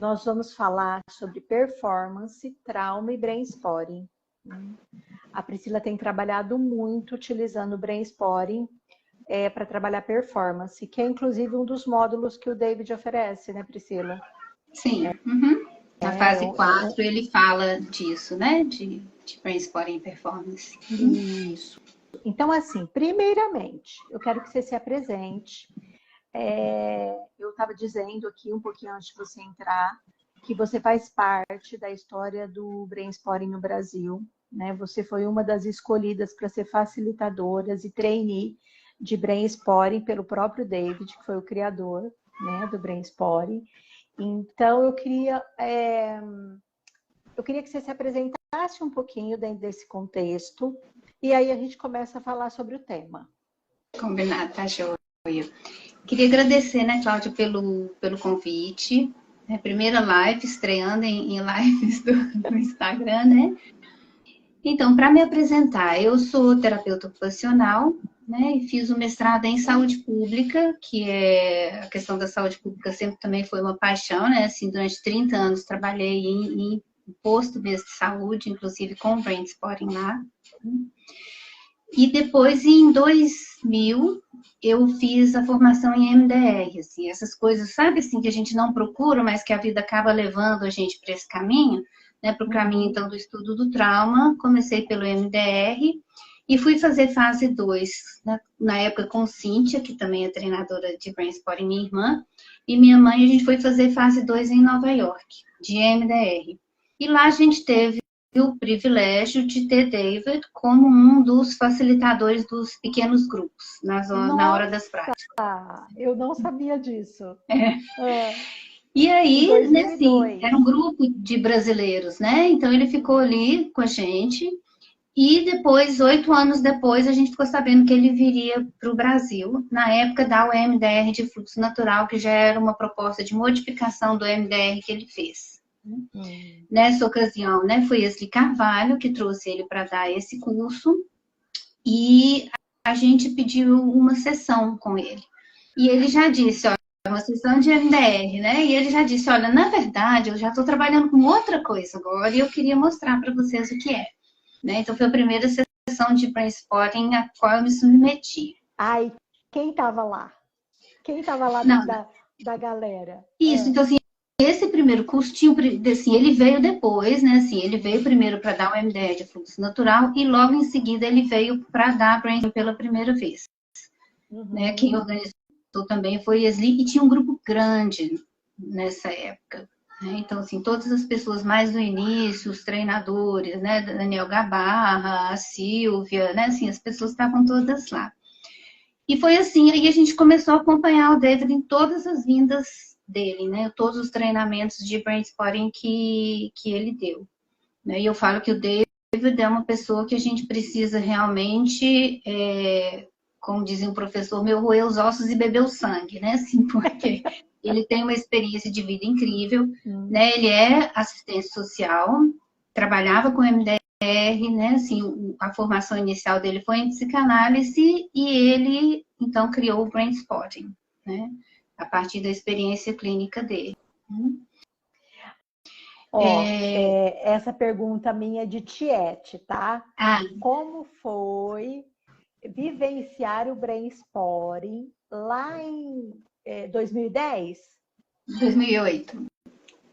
nós vamos falar sobre performance, trauma e brain-spotting. A Priscila tem trabalhado muito utilizando o brain-spotting para trabalhar performance, que é inclusive um dos módulos que o David oferece, né, Priscila? Sim. Na fase 4 ele fala disso, né? De brain-spotting e performance. Isso. Então, assim, primeiramente, eu quero que você se apresente. Eu estava dizendo aqui um pouquinho antes de você entrar que você faz parte da história do brain-spotting no Brasil, né? Você foi uma das escolhidas para ser facilitadoras e trainee de brain-spotting pelo próprio David, que foi o criador, né, do brain-spotting. Então, eu queria que você se apresentasse um pouquinho dentro desse contexto e aí a gente começa a falar sobre o tema. Combinado, tá joia. Queria agradecer, né, Cláudia, pelo convite. É a primeira live, estreando em lives do Instagram, né? Então, para me apresentar, eu sou terapeuta ocupacional, né? E fiz o mestrado em saúde pública, que é a questão da saúde pública sempre também foi uma paixão, né? Assim, durante 30 anos trabalhei em posto mesmo de saúde, inclusive com brain-spotting lá. E depois, em 2000, eu fiz a formação em MDR, assim, essas coisas, sabe, assim, que a gente não procura, mas que a vida acaba levando a gente para esse caminho, né, para o caminho, então, do estudo do trauma. Comecei pelo MDR e fui fazer fase 2, né, na época com Cíntia, que também é treinadora de brain-spotting, minha irmã, e minha mãe. A gente foi fazer fase 2 em Nova York, de MDR. E lá a gente teve o privilégio de ter David como um dos facilitadores dos pequenos grupos na hora das práticas. Eu não sabia disso. E aí, né, assim, era um grupo de brasileiros, né? Então ele ficou ali com a gente. E depois, 8 anos depois, a gente ficou sabendo que ele viria para o Brasil, na época da UMDR de fluxo natural, que já era uma proposta de modificação do MDR que ele fez. Nessa ocasião, né, foi Esli Carvalho que trouxe ele para dar esse curso, e a gente pediu uma sessão com ele. E ele já disse, olha, uma sessão de MDR, né? E ele já disse, olha, na verdade, eu já estou trabalhando com outra coisa agora e eu queria mostrar para vocês o que é. Né? Então, foi a primeira sessão de brain-spotting a qual eu me submeti. Ai, quem estava lá? Quem estava lá da galera? Isso, então, assim, esse primeiro curso tinha, assim, ele veio depois, né? Assim, ele veio primeiro para dar o MDR de fluxo natural e logo em seguida ele veio para dar brain pela primeira vez. Né? Quem organizou também foi Esli, e tinha um grupo grande nessa época. Né? Então, assim, todas as pessoas mais do início, os treinadores, né? Daniel Gabarra, a Silvia, né? Assim, as pessoas estavam todas lá. E foi assim, aí a gente começou a acompanhar o David em todas as vindas dele, né? Todos os treinamentos de brain-spotting que ele deu. Né? E eu falo que o David é uma pessoa que a gente precisa realmente, como dizia um professor meu, roer os ossos e beber o sangue, né? Assim, porque ele tem uma experiência de vida incrível, né? Ele é assistente social, trabalhava com MDR, né? Assim, a formação inicial dele foi em psicanálise e ele, então, criou o brain-spotting, né? A partir da experiência clínica dele. Essa pergunta minha é de Tiete, tá? Como foi vivenciar o brain-spotting lá em 2010? 2008.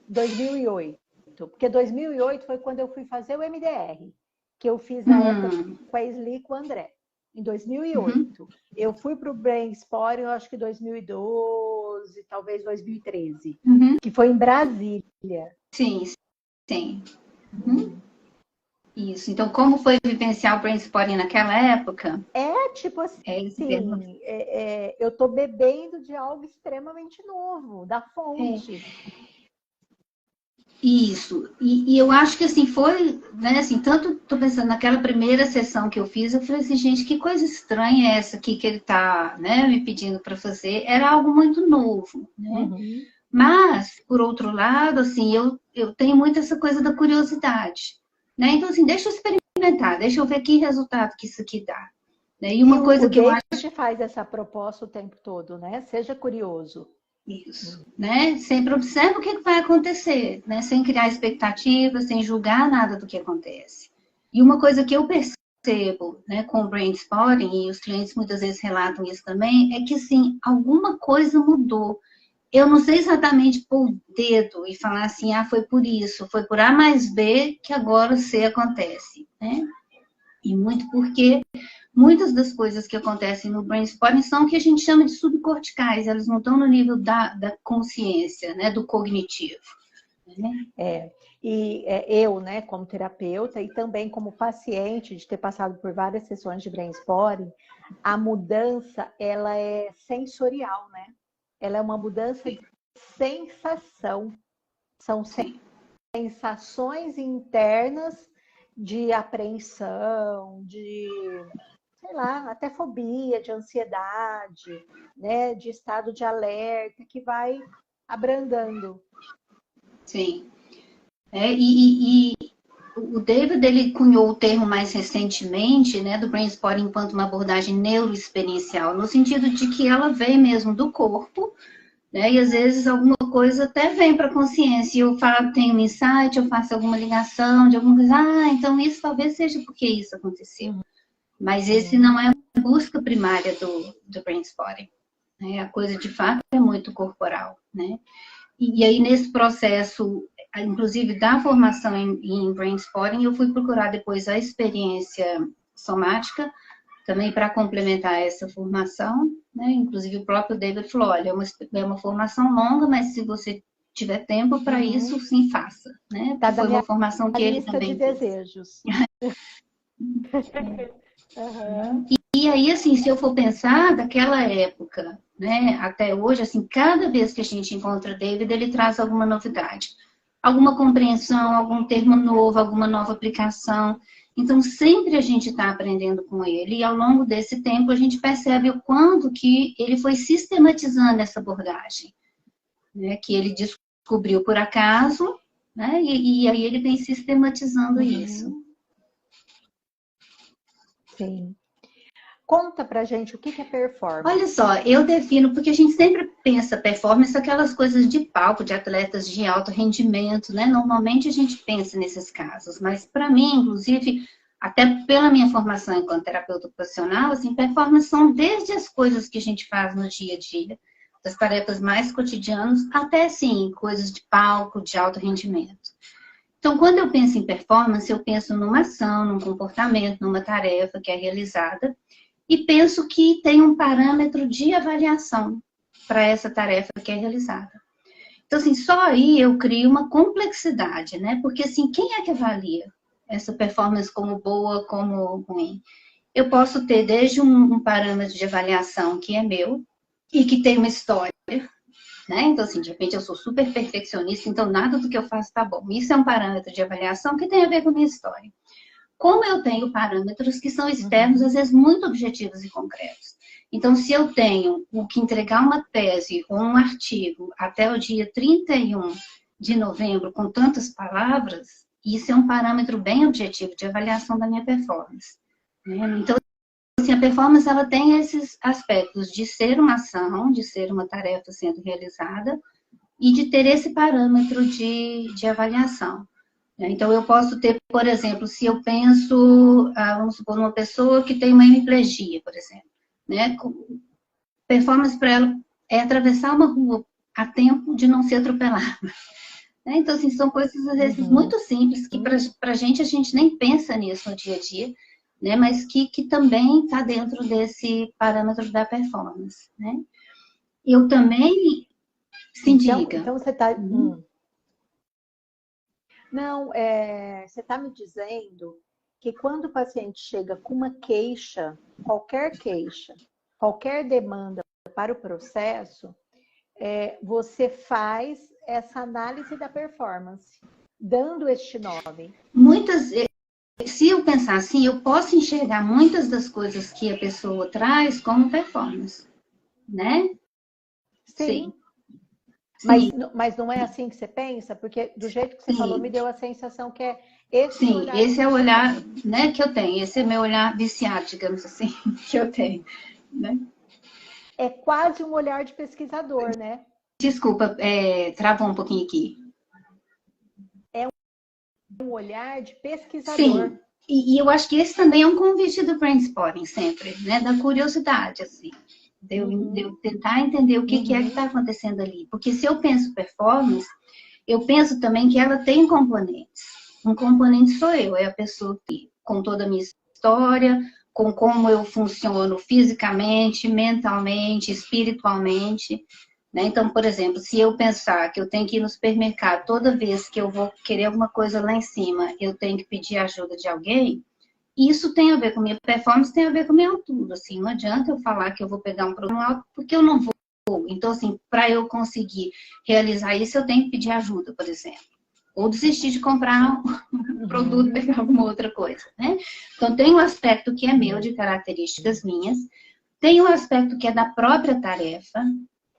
2008. Porque 2008 foi quando eu fui fazer o MDR, que eu fiz na época com a Esli e com o André. Em 2008. Eu fui para o brain-spotting, eu acho que 2012, talvez 2013. Que foi em Brasília. Sim, sim. Isso. Então, como foi vivenciar o brain-spotting naquela época? Tipo assim, eu estou bebendo de algo extremamente novo, da fonte. Isso. E eu acho que, assim, foi, né, assim, tanto tô pensando naquela primeira sessão que eu fiz, eu falei assim, gente, que coisa estranha é essa aqui que ele tá, né, me pedindo para fazer. Era algo muito novo, né? Mas, por outro lado, assim, eu tenho muito essa coisa da curiosidade, né? Então, assim, deixa eu experimentar, deixa eu ver que resultado que isso aqui dá. Né? E uma coisa que eu acho... faz essa proposta o tempo todo, né? Seja curioso. Isso, né? Sempre observa o que vai acontecer, né? Sem criar expectativas, sem julgar nada do que acontece. E uma coisa que eu percebo, né, com o brain spotting, e os clientes muitas vezes relatam isso também, é que, assim, alguma coisa mudou. Eu não sei exatamente pôr o dedo e falar assim, ah, foi por isso, foi por A mais B que agora C acontece, né? E muito porque muitas das coisas que acontecem no brain spotting são o que a gente chama de subcorticais, elas não estão no nível da consciência, né, do cognitivo. Né? Eu, né, como terapeuta e também como paciente de ter passado por várias sessões de brain spotting, a mudança, ela é sensorial, né? Ela é uma mudança de sensação. São sensações internas de apreensão, de, sei lá, até fobia, de ansiedade, né, de estado de alerta, que vai abrandando. Sim. E o David, ele cunhou o termo mais recentemente, né, do brain spotting enquanto uma abordagem neuroexperiencial, no sentido de que ela vem mesmo do corpo, né, e às vezes alguma coisa até vem para a consciência, e eu tenho um insight, eu faço alguma ligação de alguma coisa, então isso talvez seja porque isso aconteceu. Mas esse não é a busca primária do brain spotting. Né? A coisa, de fato, é muito corporal, né? E aí, nesse processo, inclusive da formação em brain spotting, eu fui procurar depois a experiência somática, também para complementar essa formação, né? Inclusive o próprio David falou, olha, é uma formação longa, mas se você tiver tempo para isso, sim, faça, né? Tá, foi uma formação que ele também lista de desejos. E aí, assim, se eu for pensar daquela época, né, até hoje, assim, cada vez que a gente encontra David, ele traz alguma novidade. Alguma compreensão, algum termo novo, alguma nova aplicação. Então, sempre a gente está aprendendo com ele. E ao longo desse tempo, a gente percebe o quanto que ele foi sistematizando essa abordagem. Né, que ele descobriu por acaso, né, e aí ele vem sistematizando isso. Sim. Conta pra gente o que é performance. Olha só, eu defino, porque a gente sempre pensa performance, aquelas coisas de palco, de atletas de alto rendimento, né? Normalmente a gente pensa nesses casos, mas para mim, inclusive, até pela minha formação enquanto terapeuta ocupacional, assim, performance são desde as coisas que a gente faz no dia a dia, das tarefas mais cotidianas, até, sim, coisas de palco, de alto rendimento. Então, quando eu penso em performance, eu penso numa ação, num comportamento, numa tarefa que é realizada, e penso que tem um parâmetro de avaliação para essa tarefa que é realizada. Então, assim, só aí eu crio uma complexidade, né? Porque, assim, quem é que avalia essa performance como boa, como ruim? Eu posso ter desde um parâmetro de avaliação que é meu e que tem uma história, né? Então, assim, de repente eu sou super perfeccionista, então nada do que eu faço tá bom. Isso é um parâmetro de avaliação que tem a ver com a minha história. Como eu tenho parâmetros que são externos, às vezes muito objetivos e concretos. Então, se eu tenho o que entregar uma tese ou um artigo até o dia 31 de novembro com tantas palavras, isso é um parâmetro bem objetivo de avaliação da minha performance. Né? Então, assim, a performance ela tem esses aspectos de ser uma ação, de ser uma tarefa sendo realizada e de ter esse parâmetro de avaliação. Então, eu posso ter, por exemplo, se eu penso, vamos supor, uma pessoa que tem uma hemiplegia, por exemplo, né? Performance para ela é atravessar uma rua a tempo de não ser atropelada. Né? Então, assim, são coisas, às vezes, muito simples, que para a gente nem pensa nisso no dia a dia, né? Mas que também está dentro desse parâmetro da performance, né? Eu também, sim, diga. Então você está... Não, você está me dizendo que quando o paciente chega com uma queixa, qualquer demanda para o processo, você faz essa análise da performance, dando este nome. Se eu pensar assim, eu posso enxergar muitas das coisas que a pessoa traz como performance, né? Sim. Mas não é assim que você pensa? Porque do jeito que você falou, me deu a sensação que é esse olhar. Sim, esse é o olhar, né, que eu tenho. Esse é meu olhar viciado, digamos assim, que eu tenho. Né? É quase um olhar de pesquisador, né? Desculpa, travou um pouquinho aqui. É um olhar de pesquisador. Sim, e eu acho que esse também é um convite do Brainspotting sempre, né? Da curiosidade, assim. De eu tentar entender o que é que está acontecendo ali. Porque se eu penso performance, eu penso também que ela tem componentes. Um componente sou eu, é a pessoa que, com toda a minha história, com como eu funciono fisicamente, mentalmente, espiritualmente, né? Então, por exemplo, se eu pensar que eu tenho que ir no supermercado toda vez que eu vou querer alguma coisa lá em cima, eu tenho que pedir ajuda de alguém, isso tem a ver com minha performance, tem a ver com minha altura. Assim, não adianta eu falar que eu vou pegar um produto alto porque eu não vou. Então, assim, para eu conseguir realizar isso, eu tenho que pedir ajuda, por exemplo. Ou desistir de comprar um produto e pegar alguma outra coisa, né? Então, tem um aspecto que é meu, de características minhas. Tem um aspecto que é da própria tarefa.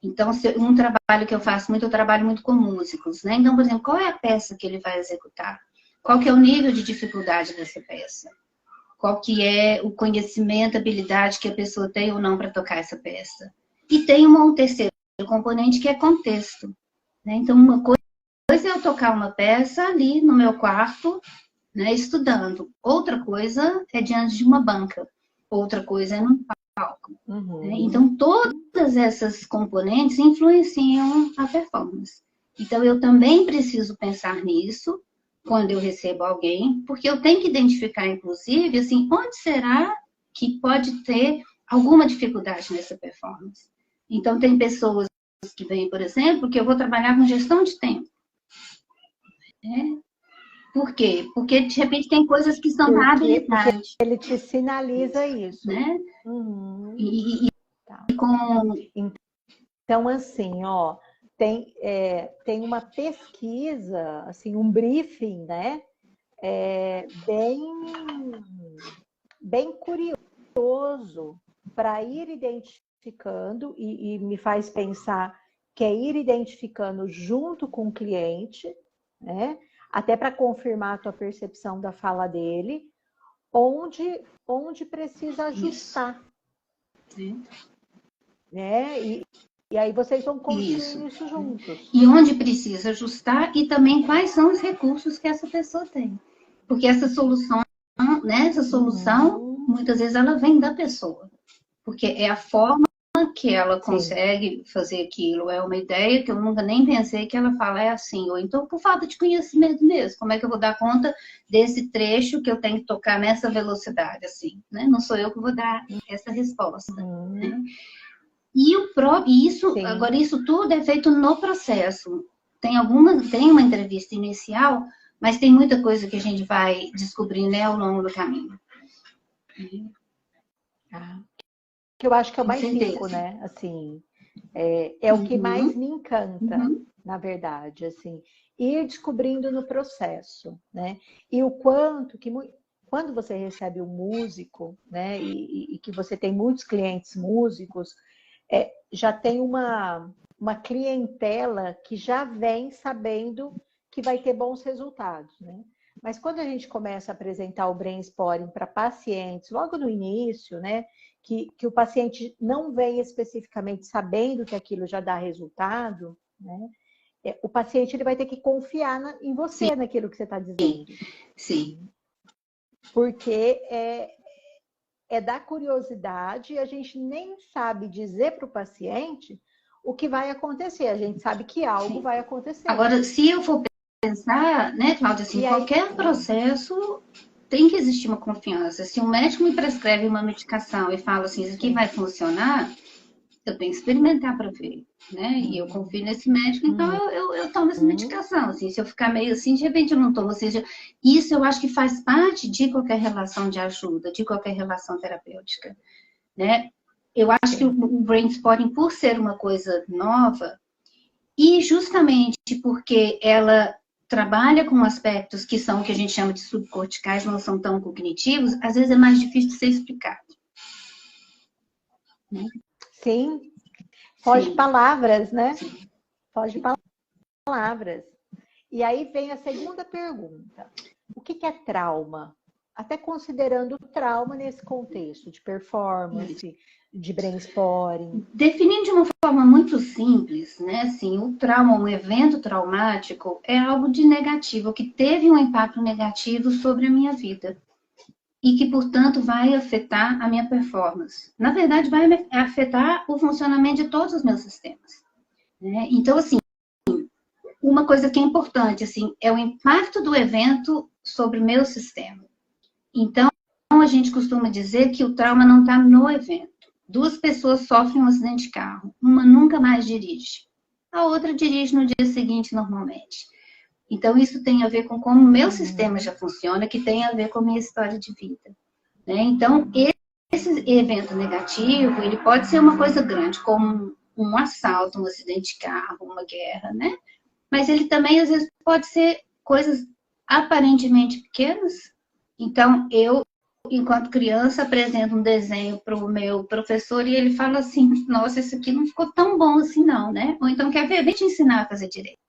Então, um trabalho que eu faço muito, eu trabalho muito com músicos, né? Então, por exemplo, qual é a peça que ele vai executar? Qual que é o nível de dificuldade dessa peça? Qual que é o conhecimento, habilidade que a pessoa tem ou não para tocar essa peça? E tem um terceiro componente que é contexto, né? Então, uma coisa é eu tocar uma peça ali no meu quarto, né, estudando. Outra coisa é diante de uma banca. Outra coisa é num palco. Né? Então, todas essas componentes influenciam a performance. Então, eu também preciso pensar nisso quando eu recebo alguém, porque eu tenho que identificar, inclusive, assim, onde será que pode ter alguma dificuldade nessa performance. Então, tem pessoas que vêm, por exemplo, que eu vou trabalhar com gestão de tempo. Né? Por quê? Porque, de repente, tem coisas que são da habilidade. Porque ele te sinaliza isso. Né? Tá. Com... Então, assim, ó, tem uma pesquisa, assim, um briefing, né? Bem curioso para ir identificando e me faz pensar que é ir identificando junto com o cliente, né? Até para confirmar a tua percepção da fala dele, onde precisa ajustar. Né? E aí vocês vão construindo isso juntos. E onde precisa ajustar e também quais são os recursos que essa pessoa tem. Porque essa solução, né, muitas vezes ela vem da pessoa. Porque é a forma que ela consegue fazer aquilo. É uma ideia que eu nunca nem pensei que ela fala é assim. Ou então por falta de conhecimento mesmo. Como é que eu vou dar conta desse trecho que eu tenho que tocar nessa velocidade? Assim, né? Não sou eu que vou dar essa resposta. Né? Agora isso tudo é feito no processo. Tem uma entrevista inicial, mas tem muita coisa que a gente vai descobrir, né, ao longo do caminho. Que eu acho que é o mais rico, né? Assim, é o que mais me encanta, na verdade, assim, ir descobrindo no processo, né? E o quanto que quando você recebe um músico, né? E que você tem muitos clientes músicos, já tem uma clientela que já vem sabendo que vai ter bons resultados, né? Mas quando a gente começa a apresentar o Brainspotting para pacientes, logo no início, né? Que o paciente não vem especificamente sabendo que aquilo já dá resultado, né? O paciente ele vai ter que confiar em você, naquilo que você está dizendo. Sim. Porque é da curiosidade e a gente nem sabe dizer para o paciente o que vai acontecer. A gente sabe que algo vai acontecer. Agora, se eu for pensar, né, Cláudia, assim, qualquer processo tem que existir uma confiança. Se um médico me prescreve uma medicação e fala assim, isso aqui vai funcionar, eu tenho que experimentar para ver, né? E eu confio nesse médico, então eu tomo essa medicação. Assim, se eu ficar meio assim, de repente eu não tomo. Ou seja, isso eu acho que faz parte de qualquer relação de ajuda, de qualquer relação terapêutica, né? Eu acho que o Brainspotting, por ser uma coisa nova, e justamente porque ela trabalha com aspectos que são o que a gente chama de subcorticais, não são tão cognitivos, às vezes é mais difícil de ser explicado. Sim. Foge palavras, né? Foge palavras. E aí vem a segunda pergunta. O que é trauma? Até considerando o trauma nesse contexto de performance, de brainstorming? Definindo de uma forma muito simples, né? Assim, o trauma, um evento traumático, é algo de negativo, que teve um impacto negativo sobre a minha vida. E que, portanto, vai afetar a minha performance. Na verdade, vai afetar o funcionamento de todos os meus sistemas, né? Então, assim, uma coisa que é importante, assim, é o impacto do evento sobre o meu sistema. Então, a gente costuma dizer que o trauma não está no evento. 2 pessoas sofrem um acidente de carro, uma nunca mais dirige, a outra dirige no dia seguinte normalmente. Então, isso tem a ver com como o meu sistema já funciona, que tem a ver com a minha história de vida, né? Então, esse evento negativo, ele pode ser uma coisa grande, como um assalto, um acidente de carro, uma guerra, né? Mas ele também, às vezes, pode ser coisas aparentemente pequenas. Então, eu, enquanto criança, apresento um desenho para o meu professor e ele fala assim, nossa, isso aqui não ficou tão bom assim não, né? Ou então, quer ver? Vem te ensinar a fazer direito.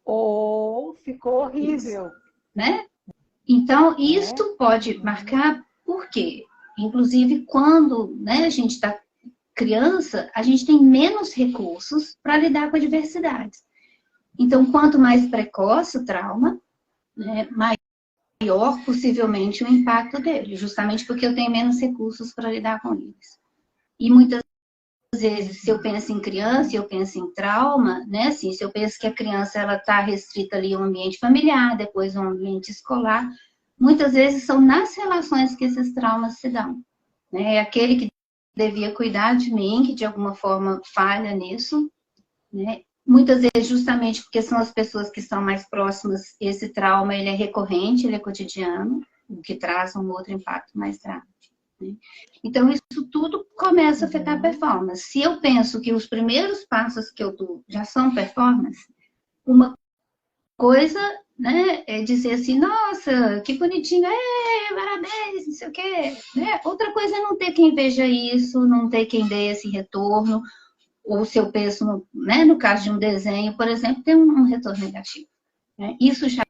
Ou ficou horrível. Isso, né? Então, isso pode marcar por quê? Inclusive, quando, né, a gente está criança, a gente tem menos recursos para lidar com adversidades. Então, quanto mais precoce o trauma, né, maior possivelmente o impacto dele, justamente porque eu tenho menos recursos para lidar com eles. E muitas vezes, se eu penso em criança e eu penso em trauma, né, assim, se eu penso que a criança ela está restrita ali a um ambiente familiar, depois a um ambiente escolar, muitas vezes são nas relações que esses traumas se dão. Né? É aquele que devia cuidar de mim, que de alguma forma falha nisso, né? Muitas vezes justamente porque são as pessoas que estão mais próximas, esse trauma ele é recorrente, ele é cotidiano, o que traz um outro impacto mais grave. Né? Então, isso tudo começa a afetar a performance. Se eu penso que os primeiros passos que eu dou já são performance, uma coisa, né, é dizer assim, nossa, que bonitinho, parabéns, não sei o quê. Né? Outra coisa é não ter quem veja isso, não ter quem dê esse retorno, ou se eu penso, no caso de um desenho, por exemplo, tem um retorno negativo. Né? Isso já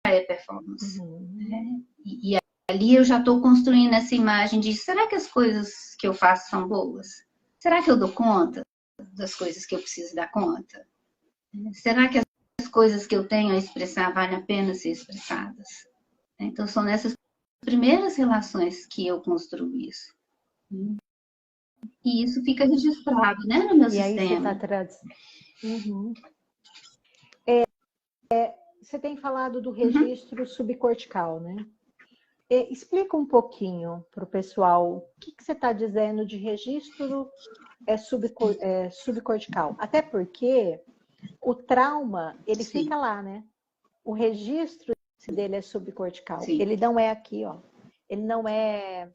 é performance. Né? E ali eu já estou construindo essa imagem de, será que as coisas que eu faço são boas? Será que eu dou conta das coisas que eu preciso dar conta? Será que as coisas que eu tenho a expressar valem a pena ser expressadas? Então, são nessas primeiras relações que eu construo isso. E isso fica registrado, né, no meu sistema. Aí você está traduzindo. Você tem falado do registro subcortical, né? Explica um pouquinho para o pessoal o que você está dizendo de registro subcortical. Até porque o trauma, ele fica lá, né? O registro dele é subcortical. Sim. Ele não é aqui, ó. Ele não é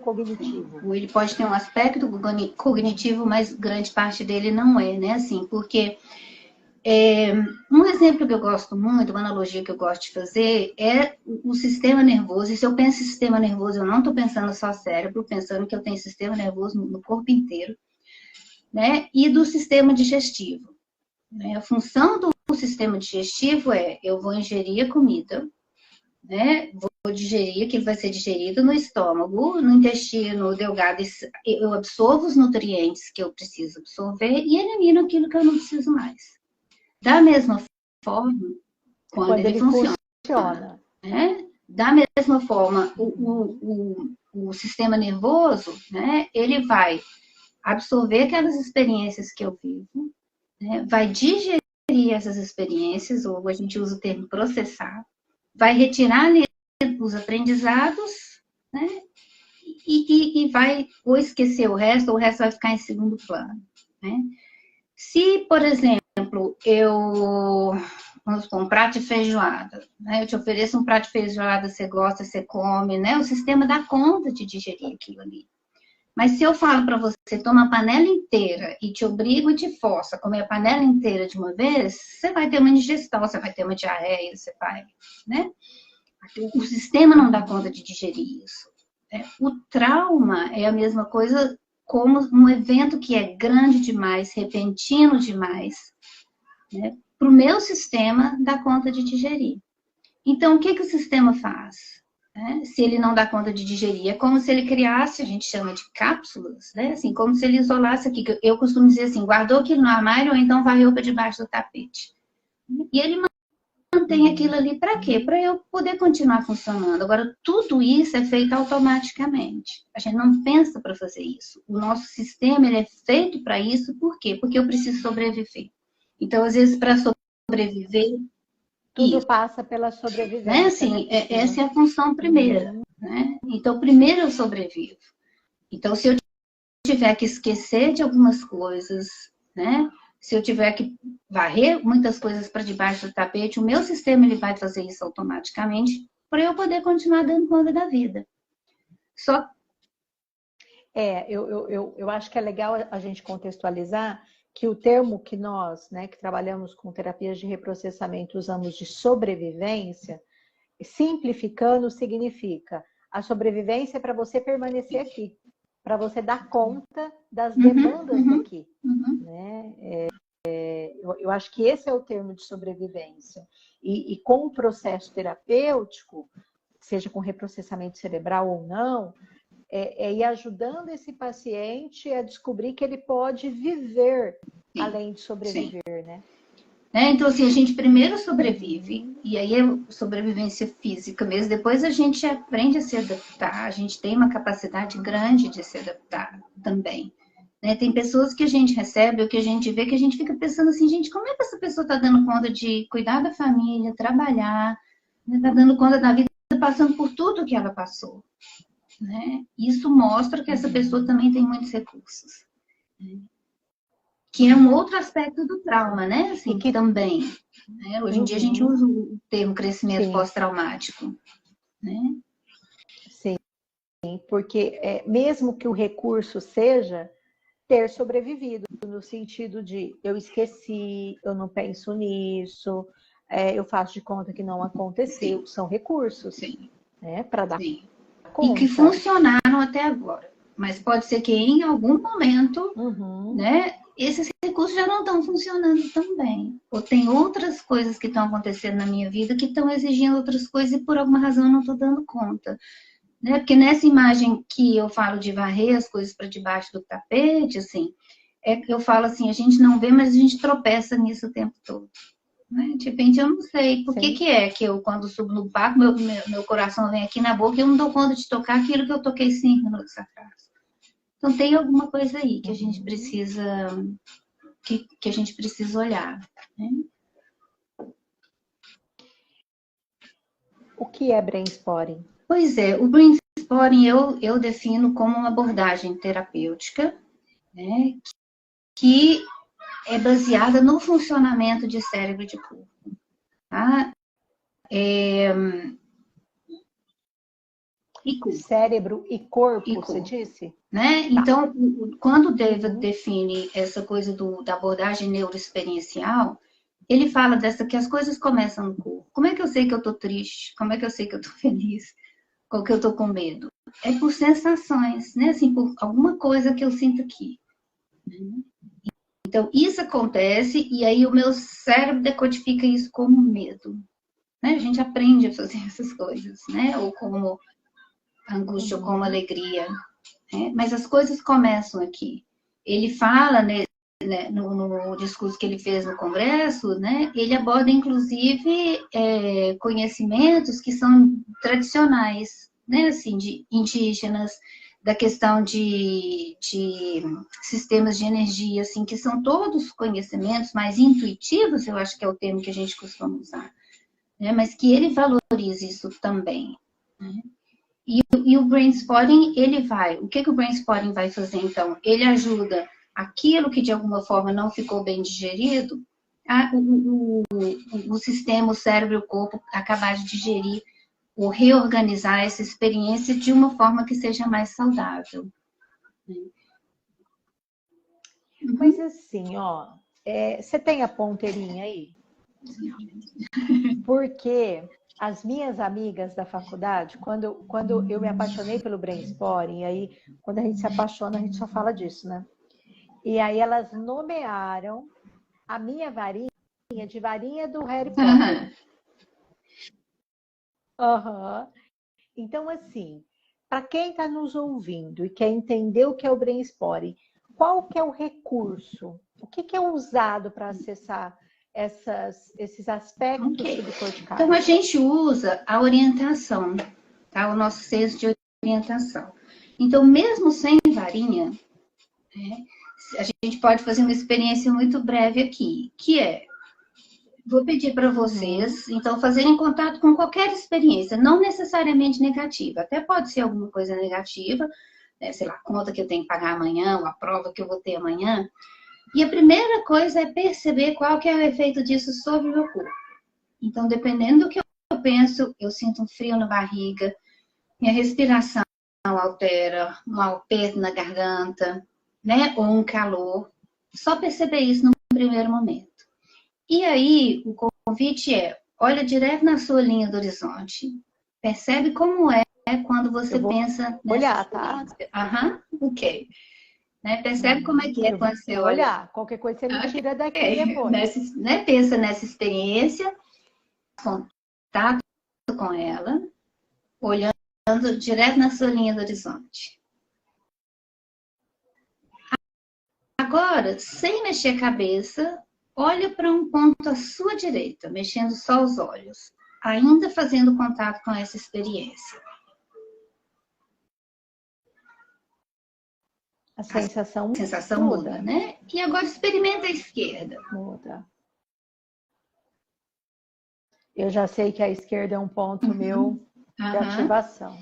cognitivo. Ele pode ter um aspecto cognitivo, mas grande parte dele não é, né? Assim, porque um exemplo que eu gosto muito, uma analogia que eu gosto de fazer é o sistema nervoso. E se eu penso em sistema nervoso, eu não estou pensando só cérebro, pensando que eu tenho sistema nervoso no corpo inteiro, né? E do sistema digestivo. Né? A função do sistema digestivo é, eu vou ingerir a comida, né? Vou digerir, que vai ser digerido no estômago, no intestino delgado, eu absorvo os nutrientes que eu preciso absorver e elimino aquilo que eu não preciso mais. Da mesma forma, quando ele funciona. Né? Da mesma forma, o sistema nervoso, né? Ele vai absorver aquelas experiências que eu vivo, né? Vai digerir essas experiências, ou a gente usa o termo processar, vai retirar os aprendizados, né? E vai ou esquecer o resto vai ficar em segundo plano. Né? Se, por exemplo, vamos supor, um prato de feijoada, né? Eu te ofereço um prato de feijoada, você gosta, você come, né? O sistema dá conta de digerir aquilo ali. Mas se eu falo para você, toma a panela inteira e te obrigo e te forço a comer a panela inteira de uma vez, você vai ter uma indigestão, você vai ter uma diarreia, você vai, né? O sistema não dá conta de digerir isso. O trauma é a mesma coisa como um evento que é grande demais, repentino demais, né? Para o meu sistema dar conta de digerir. Então, o que o sistema faz? né? Se ele não dá conta de digerir, é como se ele criasse, a gente chama de cápsulas, né? Assim, como se ele isolasse aqui. Eu costumo dizer assim, guardou aquilo no armário ou então varreu para debaixo do tapete. E ele mantém aquilo ali para quê? Para eu poder continuar funcionando. Agora, tudo isso é feito automaticamente. A gente não pensa para fazer isso. O nosso sistema ele é feito para isso, por quê? Porque eu preciso sobreviver. Então, às vezes, para sobreviver, Tudo isso, pela né? sobrevivência, Assim, né? essa é a função primeira, né? Então, primeiro eu sobrevivo. Então, se eu tiver que esquecer de algumas coisas, né? Se eu tiver que varrer muitas coisas para debaixo do tapete, o meu sistema ele vai fazer isso automaticamente para eu poder continuar dando conta da vida. Só eu acho que é legal a gente contextualizar que o termo que nós, né, que trabalhamos com terapias de reprocessamento, usamos de sobrevivência, simplificando, significa a sobrevivência é para você permanecer aqui, para você dar conta das demandas daqui. Né? Eu acho que esse é o termo de sobrevivência. E com o processo terapêutico, seja com reprocessamento cerebral ou não, é ir ajudando esse paciente a descobrir que ele pode viver além de sobreviver, né? Então, assim, a gente primeiro sobrevive, e aí é sobrevivência física mesmo, depois a gente aprende a se adaptar, a gente tem uma capacidade grande de se adaptar também. Né? Tem pessoas que a gente recebe, ou que a gente vê, que a gente fica pensando assim, gente, como é que essa pessoa está dando conta de cuidar da família, trabalhar, está dando conta da vida, passando por tudo que ela passou. Né? Isso mostra que essa pessoa também tem muitos recursos. Que é um outro aspecto do trauma, né? Assim, que também. Né? Hoje em dia a gente usa o termo crescimento pós-traumático. Né? Sim, porque mesmo que o recurso seja ter sobrevivido, no sentido de eu esqueci, eu não penso nisso, eu faço de conta que não aconteceu, Sim. são recursos, né, para dar conta. E que funcionaram até agora. Mas pode ser que em algum momento, né, esses recursos já não estão funcionando tão bem. Ou tem outras coisas que estão acontecendo na minha vida que estão exigindo outras coisas e por alguma razão eu não estou dando conta. Né? Porque nessa imagem que eu falo de varrer as coisas para debaixo do tapete, assim, eu falo assim, a gente não vê, mas a gente tropeça nisso o tempo todo. Né? De repente, eu não sei por que é que eu, quando subo no palco, meu coração vem aqui na boca e eu não dou conta de tocar aquilo que eu toquei 5 minutos atrás. Então, tem alguma coisa aí que a gente precisa, que a gente precisa olhar. Né? O que é brainstorming? Pois é, o brainstorming eu defino como uma abordagem terapêutica, né, que é baseada no funcionamento de cérebro e de corpo. Tá? Cérebro e corpo, você disse? Né? Então, quando o David define essa coisa da abordagem neuroexperiencial, ele fala que as coisas começam no corpo. Como é que eu sei que eu estou triste? Como é que eu sei que eu estou feliz? Ou que eu estou com medo? É por sensações, né? Assim, por alguma coisa que eu sinto aqui. Então, isso acontece e aí o meu cérebro decodifica isso como medo. Né? A gente aprende a fazer essas coisas, né? Ou como angústia, ou como alegria. Né? Mas as coisas começam aqui. Ele fala, né, no discurso que ele fez no Congresso, né, ele aborda, inclusive, conhecimentos que são tradicionais, né, assim, de indígenas, da questão de sistemas de energia, assim, que são todos conhecimentos mais intuitivos, eu acho que é o termo que a gente costuma usar, né, mas que ele valoriza isso também. Né? E o brainstorming, o que o brainstorming vai fazer, então? Ele ajuda aquilo que de alguma forma não ficou bem digerido, o sistema, o cérebro e o corpo acabar de digerir ou reorganizar essa experiência de uma forma que seja mais saudável. Mas assim, ó, você tem a ponteirinha aí? Porque as minhas amigas da faculdade, quando eu me apaixonei pelo brainstorming, aí quando a gente se apaixona, a gente só fala disso, né? E aí elas nomearam a minha varinha de varinha do Harry Potter. Então, assim, para quem está nos ouvindo e quer entender o que é o Brain Spotting, qual que é o recurso? O que é usado para acessar esses aspectos subcorticais? Então, a gente usa a orientação, tá? O nosso senso de orientação. Então, mesmo sem varinha, né, a gente pode fazer uma experiência muito breve aqui, que é, vou pedir para vocês, então, fazerem contato com qualquer experiência, não necessariamente negativa, até pode ser alguma coisa negativa, né, sei lá, conta que eu tenho que pagar amanhã, ou a prova que eu vou ter amanhã. E a primeira coisa é perceber qual que é o efeito disso sobre o meu corpo. Então, dependendo do que eu penso, eu sinto um frio na barriga, minha respiração altera, um aperto na garganta, né? Ou um calor. Só perceber isso no primeiro momento. E aí, o convite é, olha direto na sua linha do horizonte. Percebe como é quando você pensa nessa olhar, tá? Aham, ok. Né? Percebe como é que é quando você olha. Olhar, qualquer coisa você me tira daqui depois. Né? Pensa nessa experiência, contato com ela, olhando direto na sua linha do horizonte. Agora, sem mexer a cabeça, olha para um ponto à sua direita, mexendo só os olhos, ainda fazendo contato com essa experiência. A sensação muda, né? E agora experimenta a esquerda. Muda. Eu já sei que a esquerda é um ponto meu de ativação.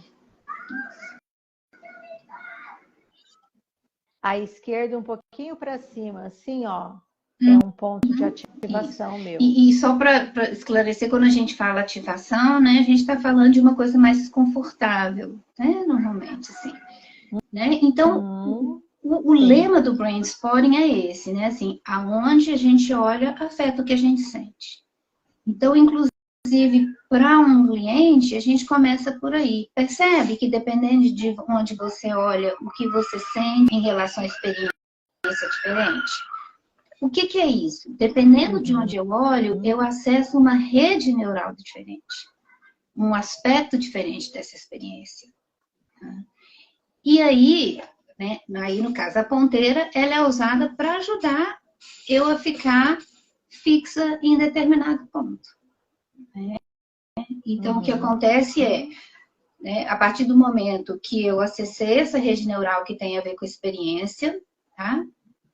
A esquerda um pouquinho para cima, assim, ó, é um ponto de ativação meu. E só para esclarecer, quando a gente fala ativação, né, a gente está falando de uma coisa mais confortável, né, normalmente, assim. Né? Então, o lema do Brain Spotting é esse, né, assim, aonde a gente olha, afeta o que a gente sente. Então, inclusive, para um cliente, a gente começa por aí. Percebe que dependendo de onde você olha, o que você sente em relação à experiência diferente. O que é isso? Dependendo de onde eu olho, eu acesso uma rede neural diferente. Um aspecto diferente dessa experiência. E aí, né, aí no caso, a ponteira, ela é usada para ajudar eu a ficar fixa em determinado ponto. Né? Então, o que acontece é, né, a partir do momento que eu acessei essa rede neural que tem a ver com a experiência, tá?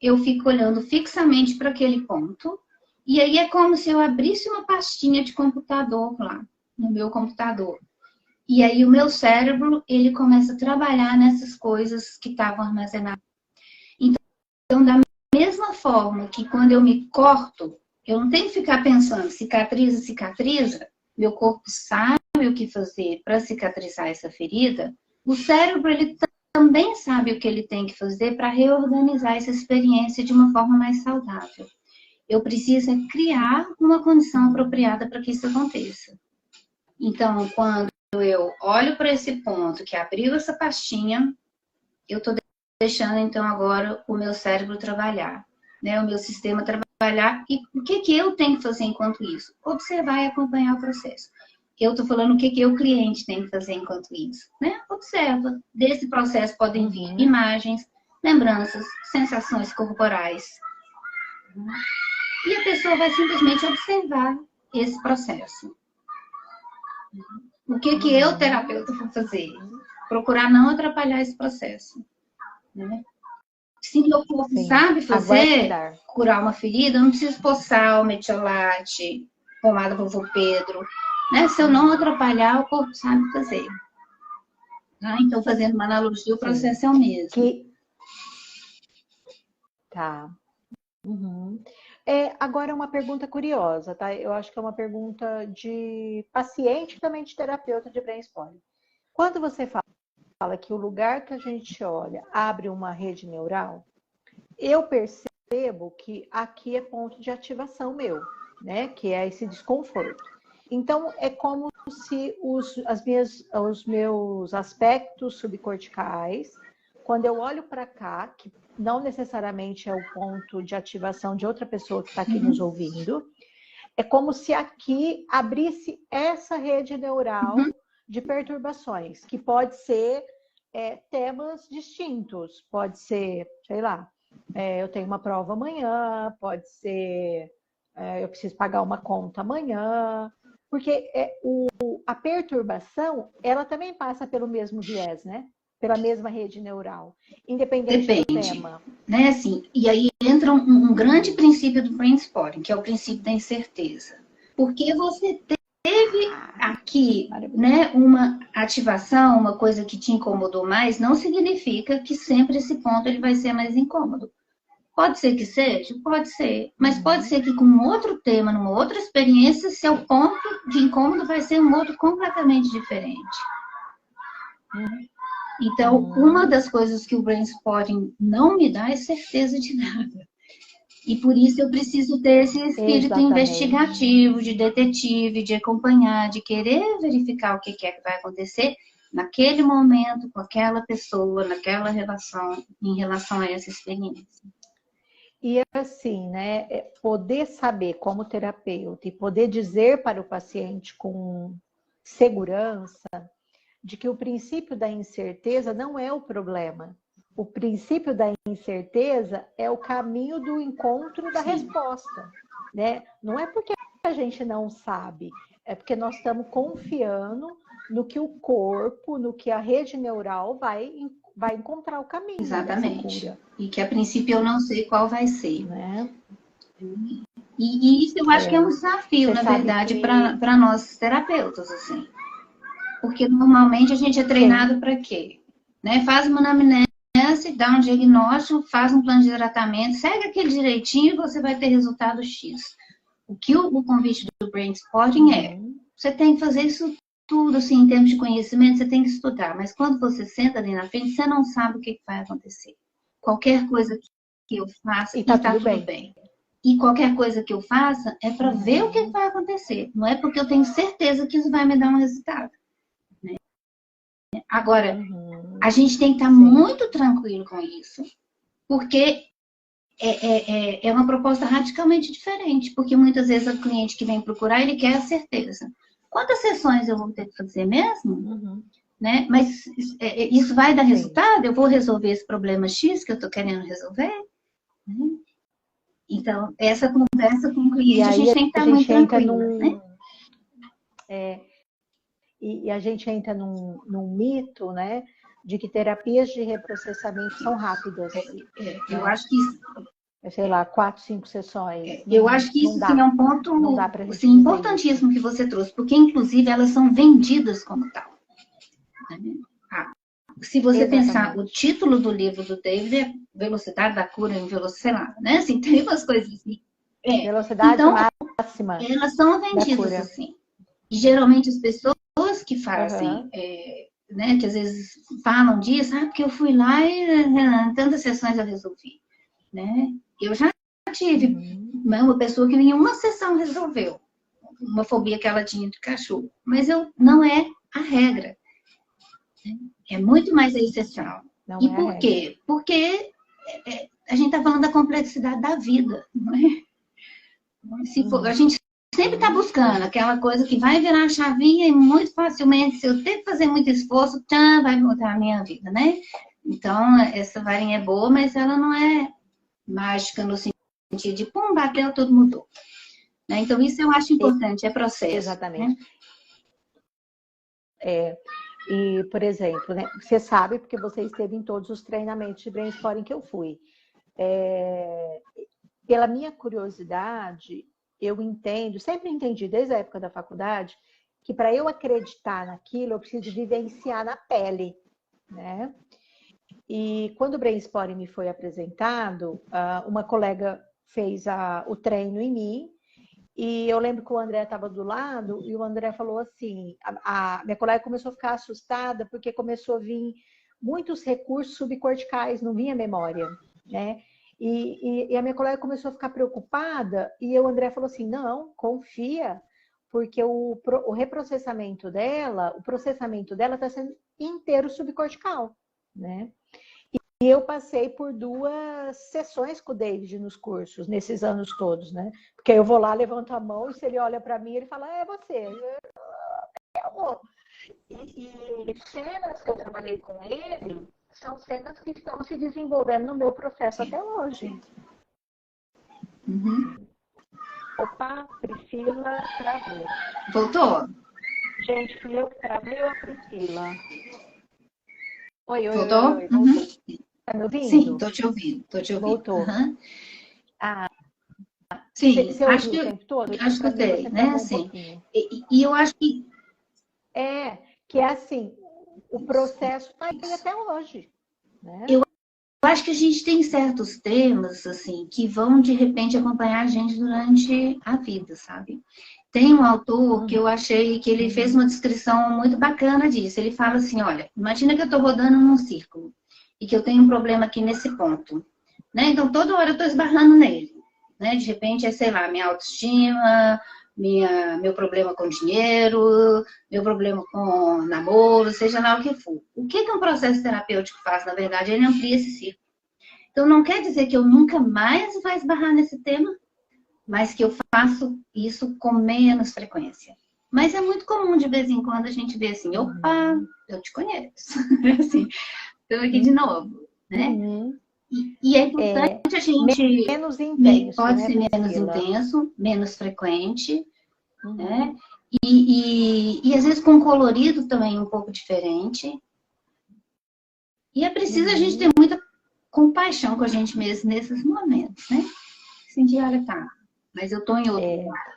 Eu fico olhando fixamente para aquele ponto, e aí é como se eu abrisse uma pastinha de computador lá, no meu computador. E aí o meu cérebro, ele começa a trabalhar nessas coisas que estavam armazenadas. Então, da mesma forma que quando eu me corto, eu não tenho que ficar pensando, cicatriza, cicatriza, meu corpo sabe o que fazer para cicatrizar essa ferida, o cérebro, ele também sabe o que ele tem que fazer para reorganizar essa experiência de uma forma mais saudável. Eu preciso criar uma condição apropriada para que isso aconteça. Então, quando eu olho para esse ponto que abriu essa pastinha, eu estou deixando, então, agora o meu cérebro trabalhar, né? O meu sistema trabalhar. E o que eu tenho que fazer enquanto isso? Observar e acompanhar o processo. Eu estou falando o que o cliente tem que fazer enquanto isso, né? Observa. Desse processo podem vir imagens, lembranças, sensações corporais. E a pessoa vai simplesmente observar esse processo. O que eu, terapeuta, vou fazer? Procurar não atrapalhar esse processo. Né? Se meu corpo sabe fazer, curar uma ferida, eu não preciso pôr sal, metiolate, pomada vovô Pedro. Né? Se eu não atrapalhar, o corpo sabe fazer. Tá? Então, fazendo uma analogia, o processo é o mesmo. Tá. Agora, uma pergunta curiosa, tá? Eu acho que é uma pergunta de paciente também de terapeuta de Brain Spotting. Quando você fala que o lugar que a gente olha abre uma rede neural, eu percebo que aqui é ponto de ativação meu, né? Que é esse desconforto. Então, é como se os meus aspectos subcorticais, quando eu olho para cá, que não necessariamente é o ponto de ativação de outra pessoa que está aqui nos ouvindo, é como se aqui abrisse essa rede neural de perturbações, que pode ser temas distintos. Pode ser, sei lá, eu tenho uma prova amanhã, pode ser eu preciso pagar uma conta amanhã, porque a perturbação, ela também passa pelo mesmo viés, né? Pela mesma rede neural, independente do tema. Né, assim, e aí entra um grande princípio do brain spotting, que é o princípio da incerteza. Porque você teve aqui, né, uma ativação, uma coisa que te incomodou mais, não significa que sempre esse ponto ele vai ser mais incômodo. Pode ser que seja? Pode ser. Mas pode ser que com outro tema, numa outra experiência, seu ponto de incômodo vai ser um outro completamente diferente. Então, uma das coisas que o brain spotting não me dá é certeza de nada. E por isso eu preciso ter esse espírito investigativo, de detetive, de acompanhar, de querer verificar o que é que vai acontecer naquele momento, com aquela pessoa, naquela relação, em relação a essa experiência. E assim, né, poder saber como terapeuta e poder dizer para o paciente com segurança de que o princípio da incerteza não é o problema. O princípio da incerteza é o caminho do encontro da resposta, né? Não é porque a gente não sabe, é porque nós estamos confiando no que o corpo, no que a rede neural vai encontrar o caminho. Exatamente. Dessa cura. E que a princípio eu não sei qual vai ser. Né? E isso eu acho que é um desafio, na verdade, para nós terapeutas, assim. Porque normalmente a gente é treinado para quê? Né? Faz uma anamnese, dá um diagnóstico, faz um plano de tratamento, segue aquele direitinho e você vai ter resultado X. O que o convite do brain spotting é, você tem que fazer isso tudo, assim, em termos de conhecimento, você tem que estudar. Mas quando você senta ali na frente, você não sabe o que vai acontecer. Qualquer coisa que eu faça, tá tudo bem. E qualquer coisa que eu faça é para ver o que vai acontecer. Não é porque eu tenho certeza que isso vai me dar um resultado. Né? Agora, a gente tem que estar muito tranquilo com isso, porque é uma proposta radicalmente diferente. Porque muitas vezes o cliente que vem procurar, ele quer a certeza. Quantas sessões eu vou ter que fazer mesmo? Né? Mas isso vai dar resultado? Eu vou resolver esse problema X que eu estou querendo resolver? Então, essa conversa com o cliente, a gente tem que estar muito tranquilo. Né? E a gente entra num mito, né? De que terapias de reprocessamento são rápidas. Eu acho que isso... sei lá, 4, 5 sessões. Eu acho que isso é um ponto assim, importantíssimo que você trouxe, porque, inclusive, elas são vendidas como tal. Se você pensar, o título do livro do David é Velocidade da Cura em Velocidade, sei lá, né? Assim, tem umas coisas assim. Velocidade então, máxima. Elas são vendidas assim. E, geralmente, as pessoas que fazem, né, que às vezes falam disso, porque eu fui lá e tantas sessões eu resolvi. Né? Eu já tive uma pessoa que em uma sessão resolveu uma fobia que ela tinha de cachorro, mas não é a regra. É muito mais excepcional. E por quê? Porque a gente está falando da complexidade da vida. Não é? A gente sempre está buscando aquela coisa que vai virar a chavinha e muito facilmente, se eu ter que fazer muito esforço, vai mudar a minha vida, né? Então, essa varinha é boa, mas ela não é mágica no sentido de, pum, bateu, tudo mudou. Né? Então, isso eu acho importante, é processo. Exatamente. Né? E, por exemplo, né, você sabe, porque você esteve em todos os treinamentos de brain spotting que eu fui. Pela minha curiosidade, eu entendo, sempre entendi desde a época da faculdade, que para eu acreditar naquilo, eu preciso vivenciar na pele, né? E quando o brain spotting me foi apresentado, uma colega fez o treino em mim, e eu lembro que o André estava do lado, e o André falou assim, a minha colega começou a ficar assustada, porque começou a vir muitos recursos subcorticais, não vinha memória, né? E a minha colega começou a ficar preocupada, e o André falou assim, não, confia, porque o reprocessamento dela, o processamento dela está sendo inteiro subcortical, né? E eu passei por 2 sessões com o David nos cursos, nesses anos todos, né? Porque eu vou lá, levanto a mão, e se ele olha para mim, ele fala, é você. E cenas que eu trabalhei com ele são cenas que estão se desenvolvendo no meu processo até hoje. Uhum. Opa, Priscila travou. Voltou? Gente, fui eu que travei ou a Priscila? Oi, Voltou? voltou. Uhum. Tá me ouvindo? Sim, tô te ouvindo, tô te ouvindo. Voltou. Uhum. Ah, Sim, você acho ouviu o que tempo todo? acho que Para mim escutei, você né? travou um Assim, pouquinho. e eu acho que Que é assim, o processo está aí até hoje, né? eu acho que a gente tem certos temas assim que vão de repente acompanhar a gente durante a vida, sabe? Tem um autor que eu achei que ele fez uma descrição muito bacana disso. Ele fala assim, olha, imagina que eu estou rodando num círculo e que eu tenho um problema aqui nesse ponto, né? Então toda hora eu estou esbarrando nele, né? De repente é, sei lá, minha autoestima, meu problema com dinheiro, meu problema com namoro, seja lá o que for. O que um processo terapêutico faz, na verdade? Ele amplia esse círculo. Então não quer dizer que eu nunca mais vou esbarrar nesse tema, mas que eu faço isso com menos frequência. Mas é muito comum de vez em quando a gente ver assim, opa, eu te conheço. Assim, estou aqui de novo, né? Uhum. E é importante a gente, menos intenso, pode né, ser menos Priscila? intenso, menos frequente, né? E às vezes com um colorido também um pouco diferente. E é preciso a gente ter muita compaixão com a gente mesmo nesses momentos, né? Sentir, olha, tá, mas eu tô em outro lugar.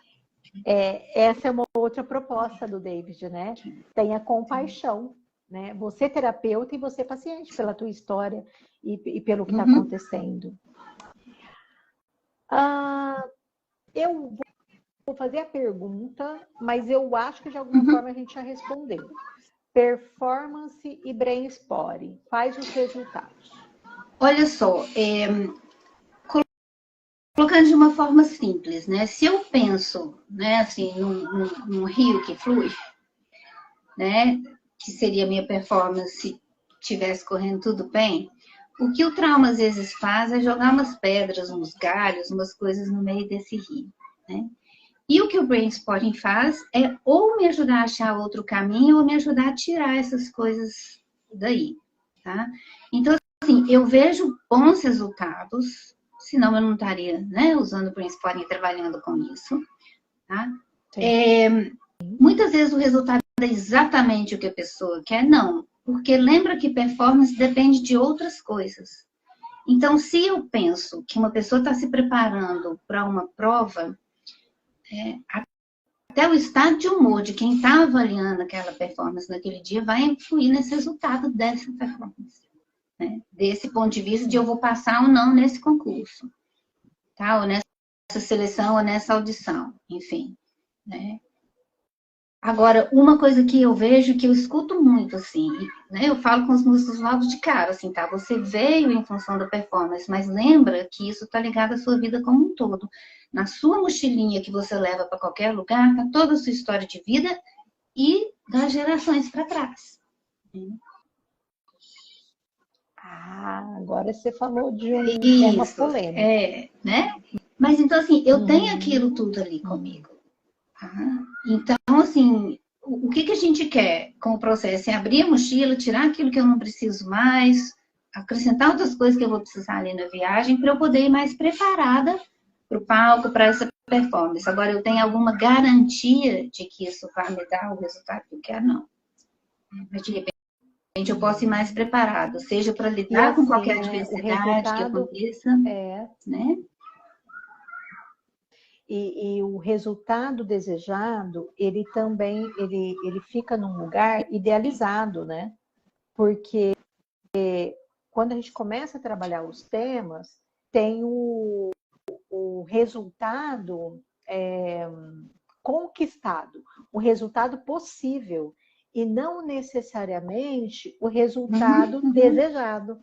Essa é uma outra proposta do David, né? Tenha compaixão, né? Você é terapeuta e você é paciente pela tua história e pelo que está acontecendo. Eu vou fazer a pergunta, mas eu acho que de alguma forma a gente já respondeu. Performance e Brainspore, quais os resultados? Olha só, colocando de uma forma simples, né? Se eu penso, né, assim, num rio que flui, né, que seria a minha performance se estivesse correndo tudo bem, o que o trauma às vezes faz é jogar umas pedras, uns galhos, umas coisas no meio desse rio, né? E o que o Brainspotting faz é ou me ajudar a achar outro caminho ou me ajudar a tirar essas coisas daí, tá? Então, assim, eu vejo bons resultados, senão eu não estaria, né, usando o Brainspotting e trabalhando com isso, tá? Muitas vezes o resultado é exatamente o que a pessoa quer, não, porque lembra que performance depende de outras coisas. Então, se eu penso que uma pessoa está se preparando para uma prova, até o estado de humor de quem está avaliando aquela performance naquele dia vai influir nesse resultado dessa performance. Né? Desse ponto de vista de eu vou passar ou não nesse concurso, tá? Ou nessa seleção, ou nessa audição, enfim. Né? Agora, uma coisa que eu vejo, que eu escuto muito, assim, né? Eu falo com os músicos logo de cara, assim, tá? Você veio em função da performance, mas lembra que isso está ligado à sua vida como um todo. Na sua mochilinha que você leva para qualquer lugar, tá toda a sua história de vida e das gerações para trás. Agora você falou de um tema Isso, polêmico. né? Mas então, assim, eu tenho aquilo tudo ali comigo. Tá? Então, assim, o que a gente quer com o processo é abrir a mochila, tirar aquilo que eu não preciso mais, acrescentar outras coisas que eu vou precisar ali na viagem para eu poder ir mais preparada para o palco, para essa performance. Agora, eu tenho alguma garantia de que isso vai me dar o resultado que eu quero? Não. Mas, de repente, eu posso ir mais preparada, seja para lidar com qualquer adversidade que aconteça, né? E o resultado desejado, ele também ele fica num lugar idealizado, né? Porque quando a gente começa a trabalhar os temas, tem o resultado conquistado, o resultado possível, e não necessariamente o resultado desejado.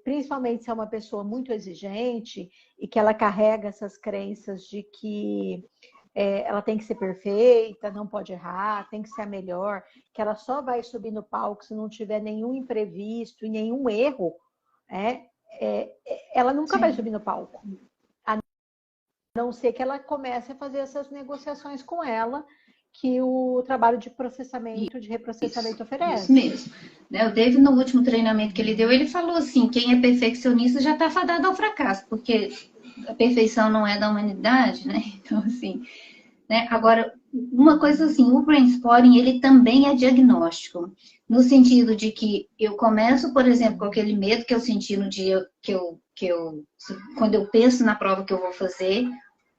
Principalmente se é uma pessoa muito exigente e que ela carrega essas crenças de que ela tem que ser perfeita, não pode errar, tem que ser a melhor, que ela só vai subir no palco se não tiver nenhum imprevisto e nenhum erro, ela nunca vai subir no palco. A não ser que ela comece a fazer essas negociações com ela que o trabalho de processamento, de reprocessamento oferece. Isso mesmo. Né, o David, no último treinamento que ele deu, ele falou assim, quem é perfeccionista já está fadado ao fracasso, porque a perfeição não é da humanidade, né? Então, assim, né? Agora, uma coisa assim, o brainstorming, ele também é diagnóstico, no sentido de que eu começo, por exemplo, com aquele medo que eu senti no dia quando eu penso na prova que eu vou fazer,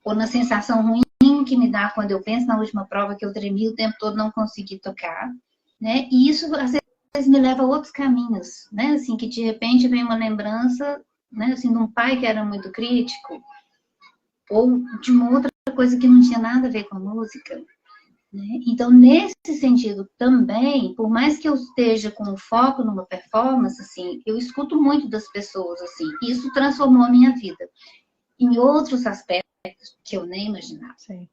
ou na sensação ruim que me dá quando eu penso na última prova que eu tremi o tempo todo, não consegui tocar, né? E isso, às vezes, me leva a outros caminhos, né? Assim, que de repente vem uma lembrança, né? Assim, de um pai que era muito crítico, ou de uma outra coisa que não tinha nada a ver com a música, né? Então, nesse sentido também, por mais que eu esteja com foco numa performance, assim, eu escuto muito das pessoas, assim, e isso transformou a minha vida em outros aspectos que eu nem imaginava. Sim.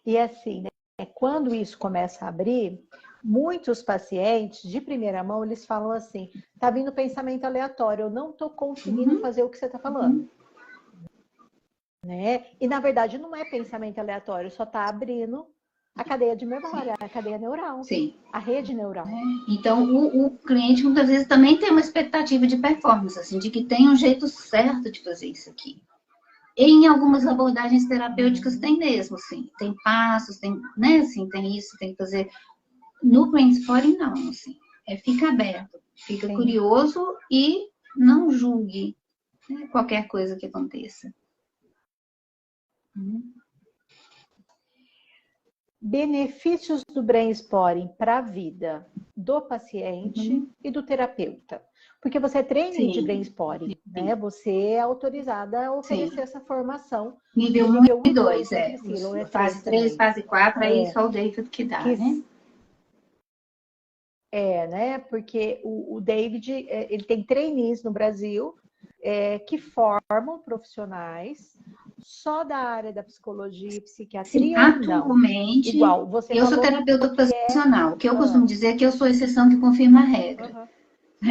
E assim, né, quando isso começa a abrir, muitos pacientes, de primeira mão, eles falam assim, tá vindo pensamento aleatório, eu não tô conseguindo fazer o que você tá falando. Né? E, na verdade, não é pensamento aleatório, só tá abrindo a cadeia de memória, a cadeia neural, Sim. A rede neural. Então, o cliente, muitas vezes, também tem uma expectativa de performance, assim, de que tem um jeito certo de fazer isso aqui. Em algumas abordagens terapêuticas tem mesmo, assim, tem passos, tem, né, assim, tem isso, tem que fazer. No brainstorming, não, assim, fica aberto, fica curioso e não julgue, né, qualquer coisa que aconteça. Benefícios do brainstorming para a vida do paciente e do terapeuta. Porque você é trainee de brainstorming, né? Você é autorizada a oferecer essa formação. Nível 1 e 2, fase 3, fase 4, aí só o David que dá, né? Né? Porque o David, ele tem trainees no Brasil que formam profissionais só da área da psicologia e psiquiatria. Sim, atualmente, igual, você eu sou terapeuta ocupacional. O que eu costumo dizer é que eu sou a exceção que confirma a regra.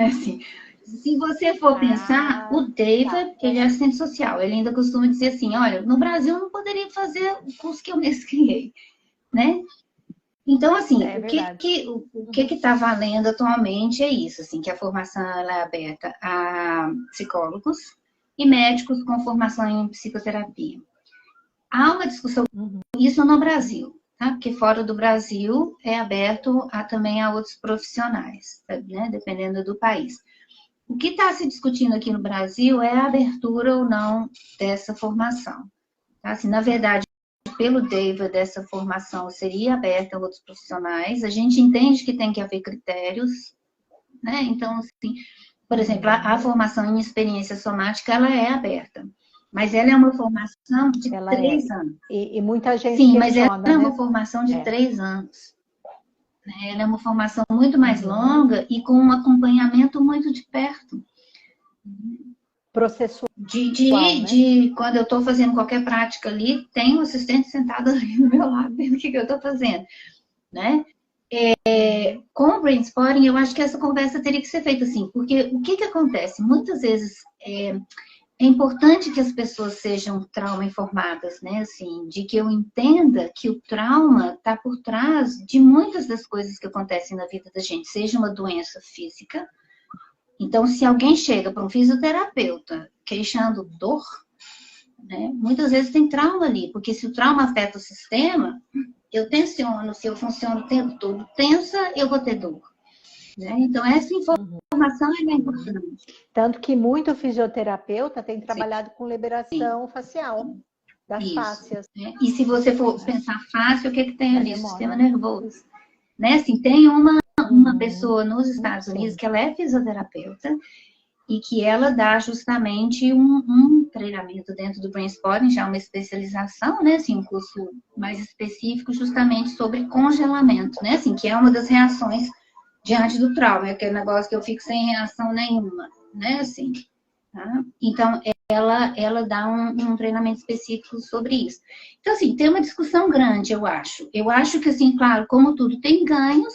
Assim, se você for pensar, o David, ele é assistente social. Ele ainda costuma dizer assim, olha, no Brasil eu não poderia fazer o curso que eu mesmo criei, né? Então, assim, o que está valendo atualmente é isso, assim, que a formação ela é aberta a psicólogos e médicos com formação em psicoterapia. Há uma discussão isso no Brasil, tá? Porque fora do Brasil é aberto também a outros profissionais, né? Dependendo do país. O que está se discutindo aqui no Brasil é a abertura ou não dessa formação. Tá? Assim, na verdade, pelo David, essa formação seria aberta a outros profissionais. A gente entende que tem que haver critérios, né? Então, assim, por exemplo, a formação em experiência somática, ela é aberta. Mas ela é uma formação de 3 anos. E muita gente Sim, mas ela é uma formação de 3 anos. Ela é uma formação muito mais longa e com um acompanhamento muito de perto. Processual, quando eu estou fazendo qualquer prática ali, tem um assistente sentado ali no meu lado, vendo o que eu estou fazendo. Né? Com o brainstorming, eu acho que essa conversa teria que ser feita assim, porque o que acontece? Muitas vezes é importante que as pessoas sejam trauma informadas, né? Assim, de que eu entenda que o trauma está por trás de muitas das coisas que acontecem na vida da gente, seja uma doença física. Então, se alguém chega para um fisioterapeuta queixando dor, né? Muitas vezes tem trauma ali, porque se o trauma afeta o sistema, eu tensiono, se eu funciono o tempo todo tensa, eu vou ter dor. Né? Então, essa informação é importante. Tanto que muito fisioterapeuta tem trabalhado com liberação facial das fáscias. E se você for pensar fácil, o que tem ali? Sistema nervoso. Né? Assim, tem uma pessoa nos Estados Unidos que ela é fisioterapeuta e que ela dá justamente um treinamento dentro do brainstorming, já uma especialização, né? Assim, um curso mais específico justamente sobre congelamento, né? Assim, que é uma das reações diante do trauma, é aquele negócio que eu fico sem reação nenhuma, né, assim, tá? Então, ela dá um treinamento específico sobre isso. Então, assim, tem uma discussão grande, eu acho. Eu acho que, assim, claro, como tudo, tem ganhos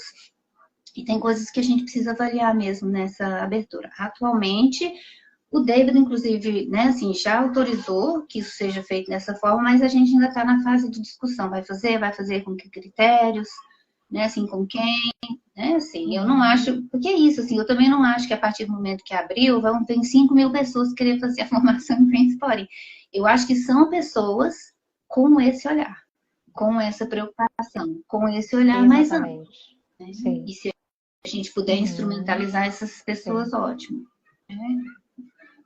e tem coisas que a gente precisa avaliar mesmo nessa abertura. Atualmente, O David, inclusive, né, assim, já autorizou que isso seja feito dessa forma, mas a gente ainda está na fase de discussão. Vai fazer com que critérios, né, assim, com quem, né, assim, eu não acho, porque é isso, assim, eu também não acho que a partir do momento que abriu, vão ter 5.000 pessoas querer fazer a formação em Brain Spotting. Eu acho que são pessoas com esse olhar, com essa preocupação, com esse olhar mais amplo. Né? Sim. E se a gente puder instrumentalizar essas pessoas, sim, ótimo. Né?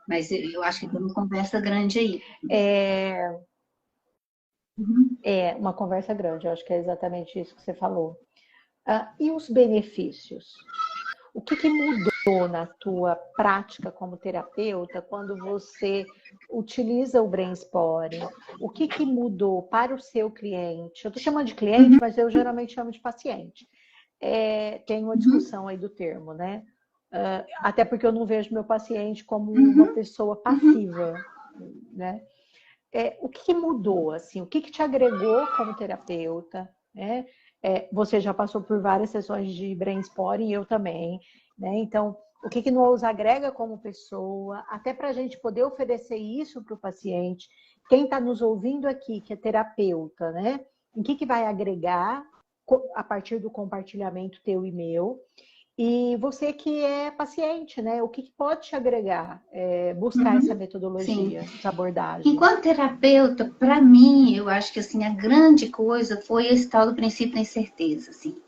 Mas eu acho que tem uma conversa grande aí. É uma conversa grande, eu acho que é exatamente isso que você falou. E os benefícios? O que mudou na tua prática como terapeuta quando você utiliza o Brain Spotting? O que mudou para o seu cliente? Eu estou chamando de cliente, mas eu geralmente chamo de paciente. Tem uma discussão aí do termo, né? Até porque eu não vejo meu paciente como uma pessoa passiva, né? O que mudou, assim? O que te agregou como terapeuta, né? Você já passou por várias sessões de Brain Spotting, eu também, né? Então, o que nos agrega como pessoa, até para a gente poder oferecer isso para o paciente. Quem está nos ouvindo aqui, que é terapeuta, né? Em que vai agregar a partir do compartilhamento teu e meu? E você que é paciente, né? O que pode te agregar? Buscar essa metodologia, essa abordagem. Enquanto terapeuta, para mim, eu acho que assim, a grande coisa foi esse tal do princípio da incerteza, assim.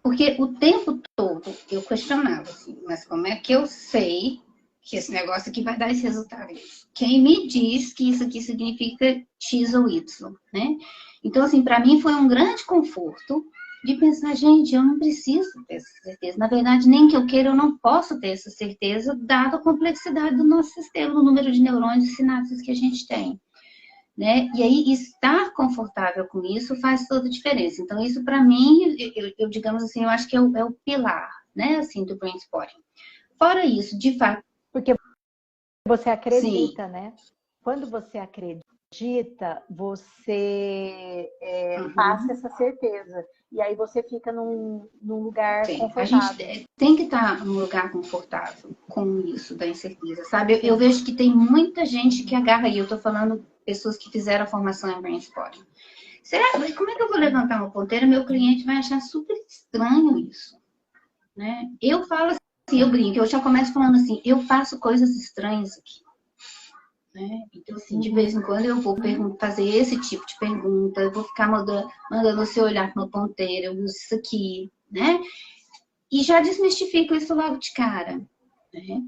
Porque o tempo todo eu questionava, assim, mas como é que eu sei que esse negócio aqui vai dar esse resultado? Quem me diz que isso aqui significa X ou Y, né? Então, assim, para mim foi um grande conforto de pensar, gente, eu não preciso ter essa certeza. Na verdade, nem que eu queira, eu não posso ter essa certeza, dada a complexidade do nosso sistema, o número de neurônios e sinapses que a gente tem. Né? E aí, estar confortável com isso faz toda a diferença. Então, isso para mim, eu digamos assim, eu acho que é o pilar, né, assim, do Brain Spotting. Fora isso, de fato... Porque você acredita, sim, né? Quando você acredita, você passa essa certeza. E aí você fica num lugar confortável. A gente tem que estar num lugar confortável com isso da incerteza, sabe? Eu vejo que tem muita gente que agarra aí. Eu tô falando pessoas que fizeram a formação em Brain Spotting. Como é que eu vou levantar uma ponteira? Meu cliente vai achar super estranho isso, né? Eu falo assim, eu brinco, eu já começo falando assim, eu faço coisas estranhas aqui. Né? Então, assim, de vez em quando eu vou fazer esse tipo de pergunta, eu vou ficar mandando você olhar para uma ponteira, eu uso isso aqui, né? E já desmistifico isso logo de cara, né?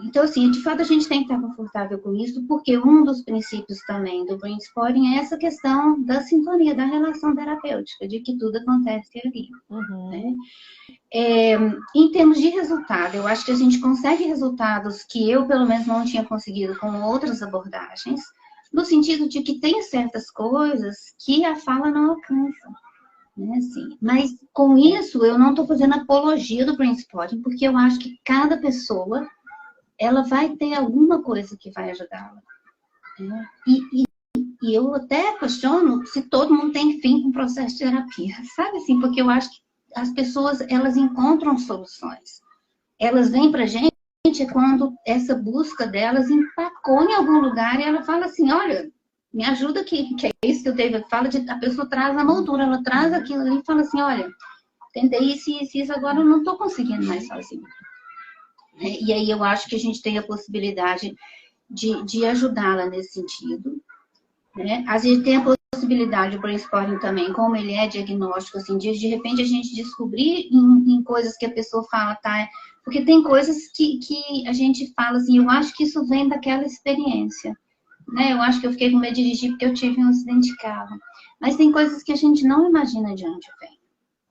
Então, assim, de fato a gente tem que estar confortável com isso, porque um dos princípios também do Brain Spotting é essa questão da sintonia, da relação terapêutica, de que tudo acontece ali, né? Em termos de resultado, eu acho que a gente consegue resultados que eu, pelo menos, não tinha conseguido com outras abordagens, no sentido de que tem certas coisas que a fala não alcança. Né, assim. Mas, com isso, eu não estou fazendo apologia do Brain Spotting, porque eu acho que cada pessoa, ela vai ter alguma coisa que vai ajudá-la. Né? E eu até questiono se todo mundo tem fim com o processo de terapia, sabe assim? Porque eu acho que as pessoas, elas encontram soluções. Elas vêm pra gente quando essa busca delas empacou em algum lugar e ela fala assim, olha, me ajuda aqui, que é isso que o David fala, a pessoa traz a moldura, ela traz aquilo ali e fala assim, olha, tentei isso e isso, agora eu não estou conseguindo mais sozinha. E aí eu acho que a gente tem a possibilidade de ajudá-la nesse sentido. Né? Às vezes tem a possibilidade, o Brain Spotting também, como ele é diagnóstico, assim, de repente a gente descobrir em coisas que a pessoa fala, tá? Porque tem coisas que a gente fala assim, eu acho que isso vem daquela experiência. Né? Eu acho que eu fiquei com medo de dirigir porque eu tive um acidente de carro. Mas tem coisas que a gente não imagina de onde vem.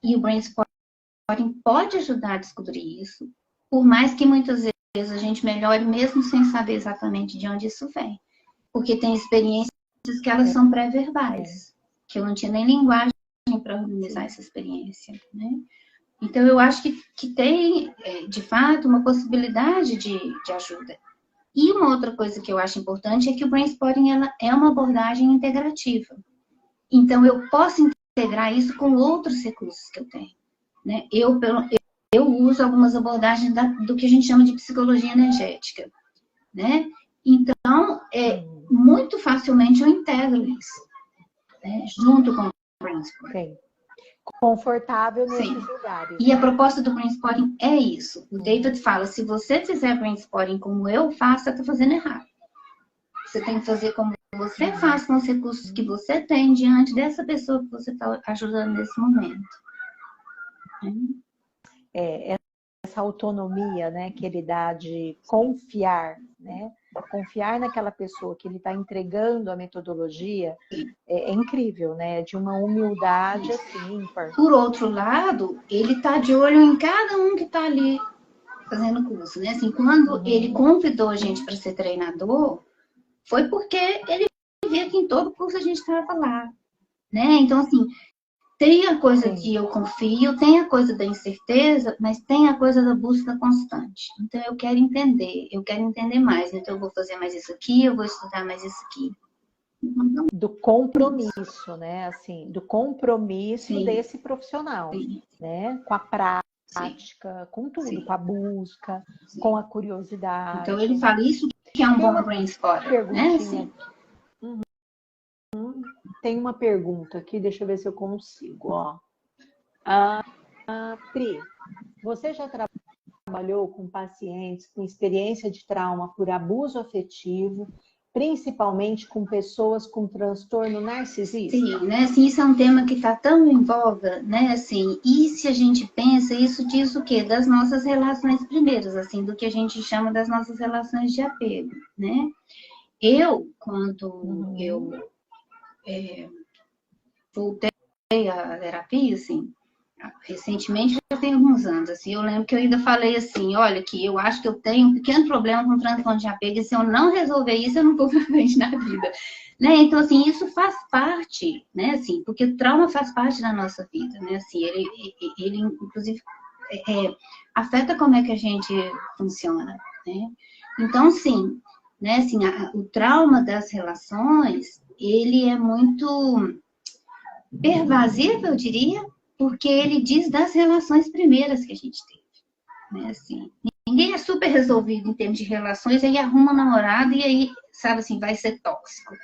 E o Brain Spotting pode ajudar a descobrir isso, por mais que muitas vezes a gente melhore mesmo sem saber exatamente de onde isso vem. Porque tem experiências que elas são pré-verbais, que eu não tinha nem linguagem para organizar essa experiência, né? Então, eu acho que tem, de fato, uma possibilidade de ajuda. E uma outra coisa que eu acho importante é que o Brain Spotting ela é uma abordagem integrativa. Então, eu posso integrar isso com outros recursos que eu tenho. Né? Eu uso algumas abordagens do que a gente chama de psicologia energética, né? Então, muito facilmente eu integro isso, né? Junto com o Brainspotting. Sim. Confortável nesses Sim. lugares. E a proposta do Brainspotting é isso. O David fala, se você fizer Brainspotting como eu faço, você está fazendo errado. Você tem que fazer como você faz com os recursos que você tem diante dessa pessoa que você está ajudando nesse momento. Essa autonomia, né, que ele dá de confiar, né? Confiar naquela pessoa que ele está entregando a metodologia é incrível, né? De uma humildade assim ímpar. Por outro lado, ele está de olho em cada um que está ali fazendo curso, né? Assim, quando ele convidou a gente para ser treinador, foi porque ele via que em todo curso a gente estava lá, né? Então, assim, tem a coisa que eu confio, tem a coisa da incerteza, mas tem a coisa da busca constante. Então, eu quero entender mais. Então, eu vou fazer mais isso aqui, eu vou estudar mais isso aqui. Do compromisso, né? Assim, do compromisso Sim. desse profissional, Sim. né? Com a prática, Sim. com tudo, Sim. com a busca, com a curiosidade. Então, ele fala isso que é um bom Brainspotter, né? Assim. Tem uma pergunta aqui, deixa eu ver se eu consigo, ó. Pri, você já trabalhou com pacientes com experiência de trauma por abuso afetivo, principalmente com pessoas com transtorno narcisista? Sim, né? Assim, isso é um tema que está tão em voga, né? Assim, e se a gente pensa, isso diz o quê? Das nossas relações primeiras, assim, do que a gente chama das nossas relações de apego, né? Quando eu voltei à terapia, assim, recentemente, já tem alguns anos, assim, eu lembro que eu ainda falei assim, olha, que eu acho que eu tenho um pequeno problema com transtorno de apego, e se eu não resolver isso, eu não vou pra frente na vida, né? Então, assim, isso faz parte, né, assim, porque o trauma faz parte da nossa vida, né, assim, ele inclusive, afeta como é que a gente funciona, né? Então, sim, né, assim, o trauma das relações, ele é muito pervasivo, eu diria, porque ele diz das relações primeiras que a gente teve, né, assim. Ninguém é super resolvido em termos de relações, aí arruma um namorado e aí, sabe assim, vai ser tóxico.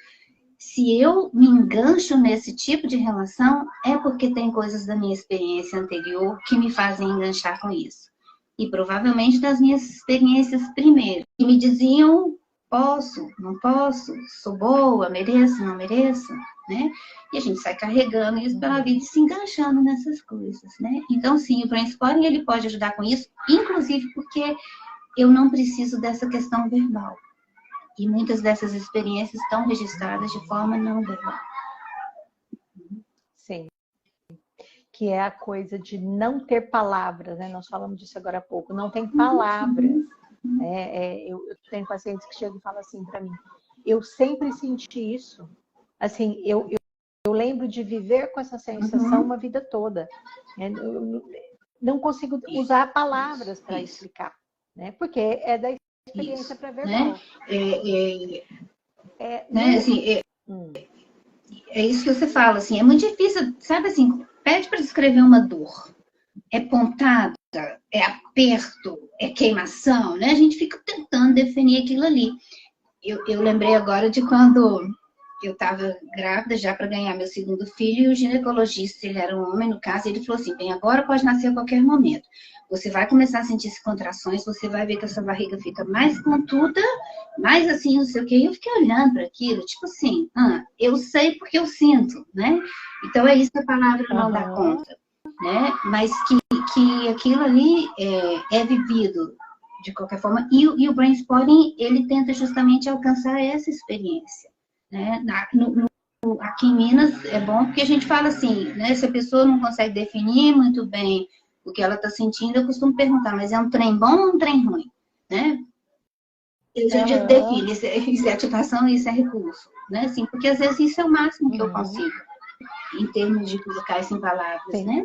Se eu me engancho nesse tipo de relação, é porque tem coisas da minha experiência anterior que me fazem enganchar com isso. E provavelmente das minhas experiências primeiras. E me diziam, posso, não posso, sou boa, mereço, não mereço, né? E a gente sai carregando isso pela vida e se enganchando nessas coisas, né? Então, sim, o Brainspotting, ele pode ajudar com isso, inclusive porque eu não preciso dessa questão verbal. E muitas dessas experiências estão registradas de forma não verbal. Sim. Que é a coisa de não ter palavras, né? Nós falamos disso agora há pouco. Não tem palavras. Eu tenho pacientes que chegam e falam assim para mim, eu sempre senti isso. Assim, eu lembro de viver com essa sensação uma vida toda. Eu não consigo usar palavras para explicar, né? Porque é da experiência pré-verbal. Né? Assim, é isso que você fala, assim, é muito difícil, sabe assim, pede para descrever uma dor. É pontada, é aperto, é queimação, né? A gente fica tentando definir aquilo ali. Eu lembrei agora de quando eu estava grávida já para ganhar meu segundo filho e o ginecologista, ele era um homem no caso, ele falou assim, bem, agora pode nascer a qualquer momento. Você vai começar a sentir contrações, você vai ver que a sua barriga fica mais pontuda, mais assim, não sei o quê. E eu fiquei olhando para aquilo, tipo assim, eu sei porque eu sinto, né? Então é isso que a palavra não dá conta, né? Mas que aquilo ali é vivido de qualquer forma. E o Brainspotting, ele tenta justamente alcançar essa experiência, né? Aqui em Minas é bom porque a gente fala assim, né? Se a pessoa não consegue definir muito bem o que ela está sentindo, eu costumo perguntar, mas é um trem bom ou um trem ruim, né? E a gente define, isso é ativação e isso é recurso, né? Assim, porque às vezes isso é o máximo que eu consigo, em termos de colocar isso em palavras, né?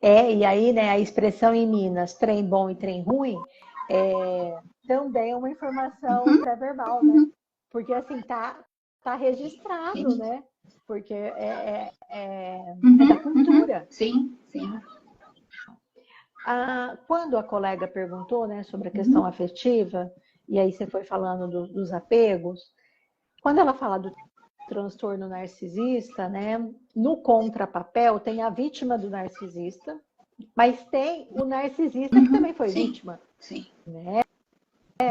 E aí, né, a expressão em Minas, trem bom e trem ruim, também é uma informação pré-verbal, né? Porque assim, tá registrado, né? Porque é da cultura. Sim, sim. Quando a colega perguntou, né, sobre a questão afetiva, e aí você foi falando dos apegos, quando ela fala do transtorno narcisista, né, no contrapapel tem a vítima do narcisista, mas tem o narcisista que também foi vítima. Sim. Né?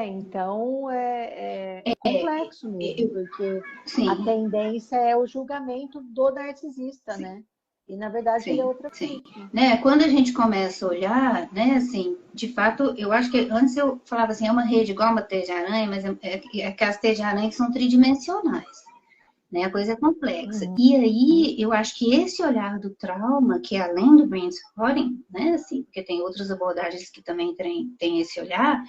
Então é complexo mesmo, porque a tendência é o julgamento do narcisista, né? E na verdade ele é outra vítima. Né? Quando a gente começa a olhar, né, assim, de fato, eu acho que antes eu falava assim, é uma rede igual uma teia de aranha, mas é que as teias de aranha que são tridimensionais. Né? A coisa é complexa. E aí, eu acho que esse olhar do trauma, que é além do brainstorming, né? Assim, porque tem outras abordagens que também têm esse olhar,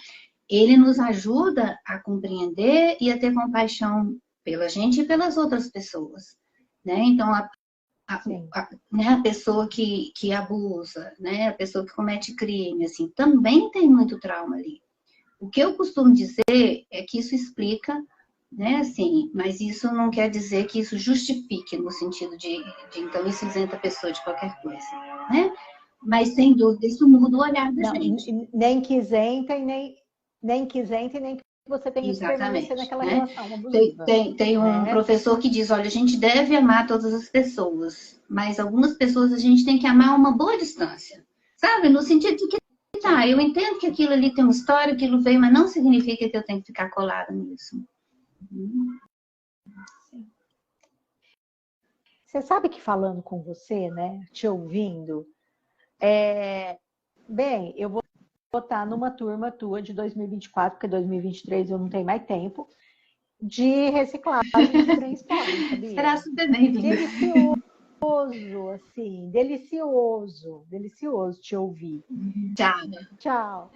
ele nos ajuda a compreender e a ter compaixão pela gente e pelas outras pessoas. Né? Então, né, a pessoa que abusa, né? A pessoa que comete crime, assim, também tem muito trauma ali. O que eu costumo dizer é que isso explica, né, assim, mas isso não quer dizer que isso justifique no sentido de então isso isenta a pessoa de qualquer coisa, né? Mas sem dúvida isso muda o olhar da gente. Nem que isenta e nem que você tenha que permanecer naquela relação abusiva. Tem um professor que diz, olha, a gente deve amar todas as pessoas, mas algumas pessoas a gente tem que amar a uma boa distância, sabe? No sentido de que tá, eu entendo que aquilo ali tem uma história, aquilo veio, mas não significa que eu tenho que ficar colada nisso. Você sabe que falando com você, né, te ouvindo, bem, eu vou botar numa turma tua de 2024, porque 2023 eu não tenho mais tempo, de reciclagem de brainstorming, sabia? Será super bem-vindo. Delicioso, assim, delicioso te ouvir. Tchau. Tchau.